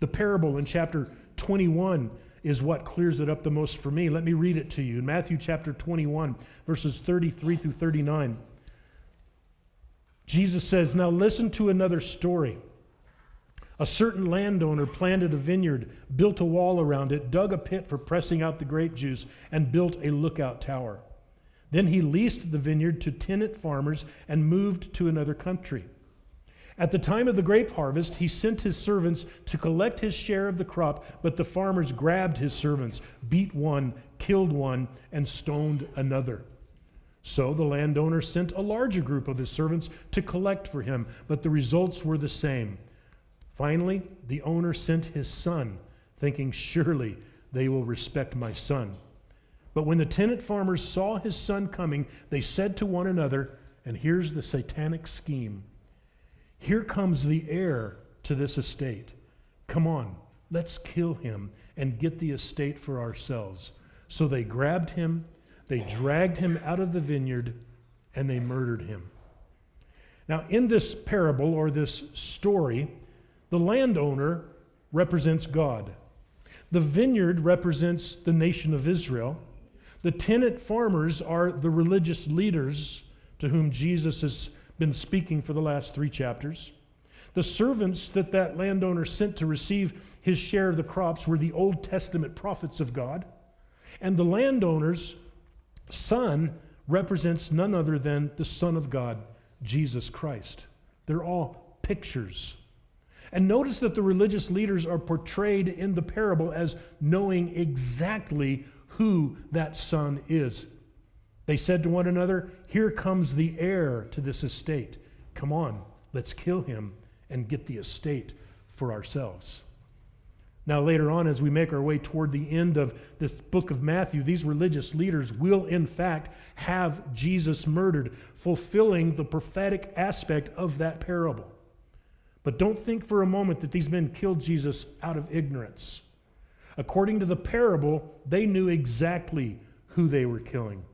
The parable in chapter 21 is what clears it up the most for me. Let me read it to you. In Matthew chapter 21, verses 33 through 39, Jesus says, "Now listen to another story. A certain landowner planted a vineyard, built a wall around it, dug a pit for pressing out the grape juice, and built a lookout tower. Then he leased the vineyard to tenant farmers and moved to another country. At the time of the grape harvest, he sent his servants to collect his share of the crop, but the farmers grabbed his servants, beat one, killed one, and stoned another. So the landowner sent a larger group of his servants to collect for him, but the results were the same. Finally, the owner sent his son, thinking, 'Surely they will respect my son.' But when the tenant farmers saw his son coming, they said to one another," and here's the satanic scheme, "Here comes the heir to this estate. Come on, let's kill him and get the estate for ourselves." So they grabbed him, they dragged him out of the vineyard, and they murdered him. Now, in this parable or this story, the landowner represents God. The vineyard represents the nation of Israel. The tenant farmers are the religious leaders to whom Jesus has been speaking for the last 3 chapters. The servants that landowner sent to receive his share of the crops were the Old Testament prophets of God. And the landowner's son represents none other than the Son of God, Jesus Christ. They're all pictures. And notice that the religious leaders are portrayed in the parable as knowing exactly who that son is. They said to one another, "Here comes the heir to this estate. Come on, let's kill him and get the estate for ourselves." Now later on, as we make our way toward the end of this book of Matthew, these religious leaders will in fact have Jesus murdered, fulfilling the prophetic aspect of that parable. But don't think for a moment that these men killed Jesus out of ignorance. According to the parable, they knew exactly who they were killing.